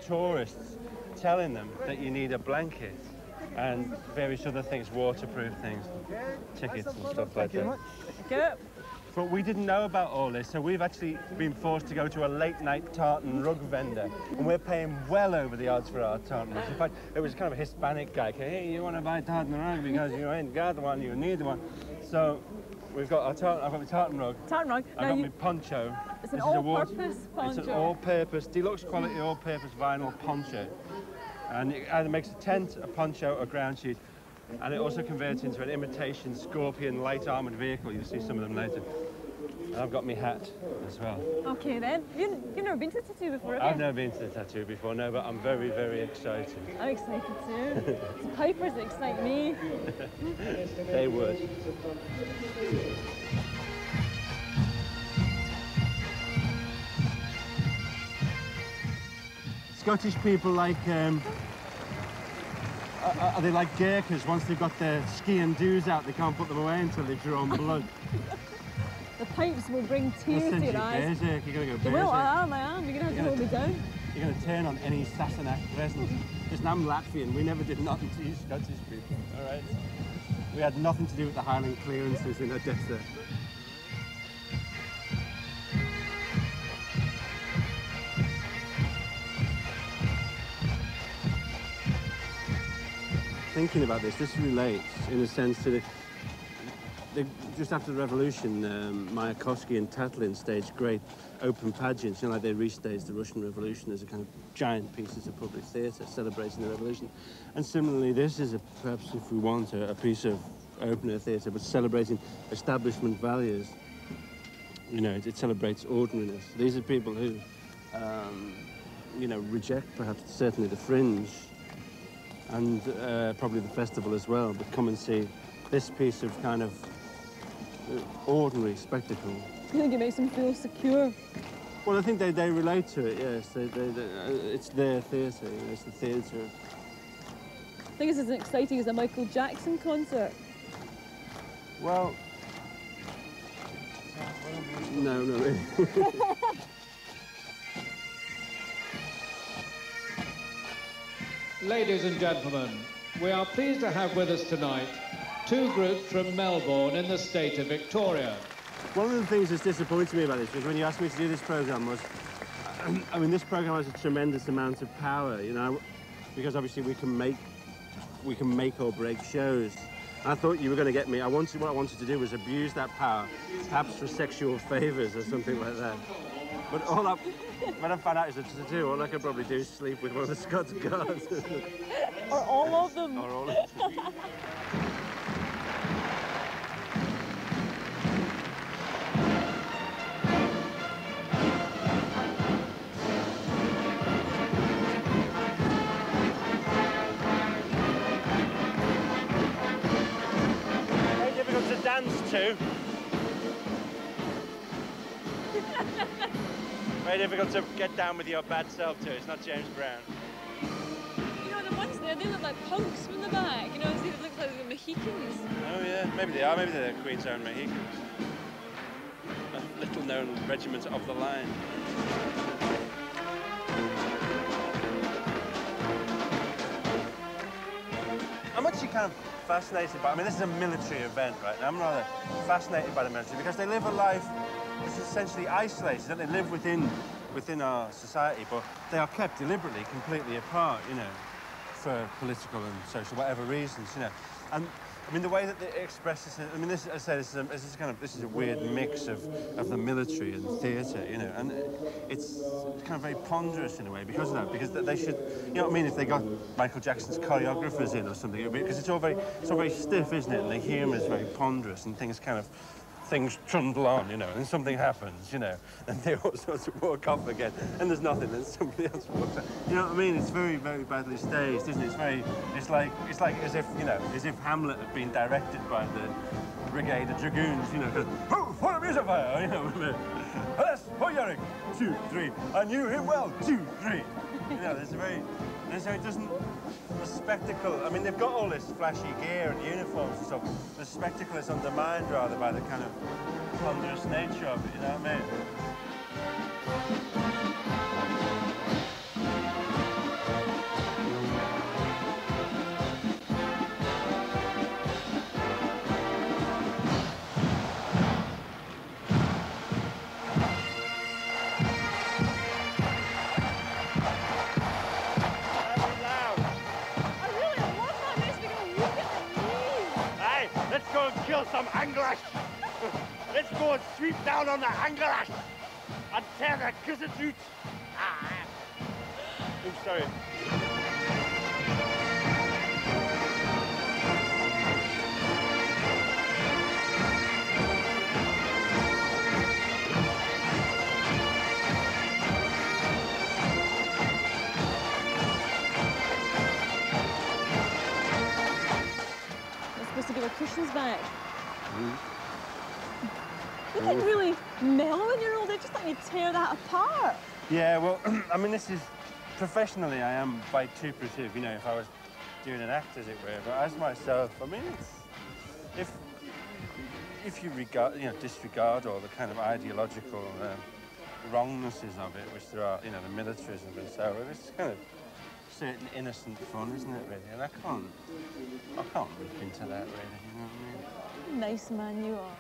tourists telling them that you need a blanket and various other things, waterproof things, tickets and stuff like that. Good. But we didn't know about all this, so we've actually been forced to go to a late-night tartan rug vendor, and we're paying well over the odds for our tartan rugs. In fact, it was kind of a Hispanic guy. Hey, you want to buy a tartan rug because you ain't got one, you need one. So we've got our tartan. I've got my tartan rug. Tartan rug. I've got my poncho. It's an all-purpose poncho. It's an all-purpose, deluxe quality, all-purpose vinyl poncho, and it either makes a tent, a poncho, or ground sheet. And it also converts into an imitation Scorpion light armoured vehicle. You'll see some of them later. And I've got my hat as well. Okay then. You've never been to the tattoo before, have you? I've never been to the tattoo before, no, but I'm very, very excited. I'm excited too. It's Pipers that excite me. They would. Scottish people like... are they like Gurkhas? Once they've got their ski and doos out, they can't put them away until they've drawn blood. The pipes will bring tears to your eyes. Berserk. You're going to go berserk. Well, I am. You're going to have to hold me down. You're going to turn on any Sassenach present. Listen, I'm Latvian. We never did nothing to you Scottish people, all right? We had nothing to do with the Highland clearances in Odessa. Thinking about this relates in a sense to just after the revolution, Mayakovsky and Tatlin staged great open pageants, like they restaged the Russian Revolution as a kind of giant pieces of public theatre celebrating the revolution. And similarly, this is perhaps, if we want, a piece of open-air theatre, but celebrating establishment values. It celebrates ordinariness. These are people who, reject perhaps certainly the fringe, and probably the festival as well, but come and see this piece of kind of ordinary spectacle. I think it makes them feel secure. Well, I think they relate to it, yes. It's their theatre, it's the theatre. I think it's as exciting as a Michael Jackson concert. Well, no, not really. Ladies and gentlemen, we are pleased to have with us tonight two groups from Melbourne in the state of Victoria. One of the things that's disappointed me about this was when you asked me to do this programme was, I mean, this programme has a tremendous amount of power, because obviously we can make or break shows. I thought you were going to get me. What I wanted to do was abuse that power, perhaps for sexual favours or something like that. But when I found out it's a tattoo, all I could probably do is sleep with one of the Scots Guards. Or all of them. Or all of them. Very difficult to dance to. Very difficult to get down with your bad self to. It's not James Brown. The ones there, they look like punks from the back. It looks like the Mohicans. Oh yeah, maybe they are. Maybe they're the Queen's Own Mohicans. A little-known regiment of the line. I'm actually kind of fascinated by. I mean, this is a military event, right? Now, I'm rather fascinated by the military because they live a life that's essentially isolated. They live within our society, but they are kept deliberately completely apart, for political and social, whatever reasons, And I mean, the way that they express this, I mean, this, as I say, this is a weird mix of the military and theatre, and it's kind of very ponderous in a way because of that, because they should, what I mean, if they got Michael Jackson's choreographers in or something, it would be, because it's all very stiff, isn't it? And the humour is very ponderous and things trundle on, and something happens, and they all sorts of walk off again, and there's nothing, and somebody else walks out. You know what I mean? It's very, very badly staged, isn't it? It's like as if Hamlet had been directed by the Brigade of Dragoons, oh, for a music fire, Yes, oh, Yorick, 2, 3, I knew him well, 2, 3. It doesn't, the spectacle, I mean, they've got all this flashy gear and uniforms and stuff. The spectacle is undermined rather by the kind of ponderous nature of it, you know what I mean? English. Let's go and sweep down on the English and tear the cussed roots. I'm sorry. To give our cushions back. You get really mellow in your old age, just like you tear that apart. Yeah, well, I mean, this is professionally, I am vituperative, you know, if I was doing an act, as it were. But as myself, I mean, it's if you disregard all the kind of ideological wrongnesses of it, which there are, you know, the militarism and so on, it's kind of certain innocent fun, isn't it, really? And I can't rip into that, really, you know what I mean? Nice man you are.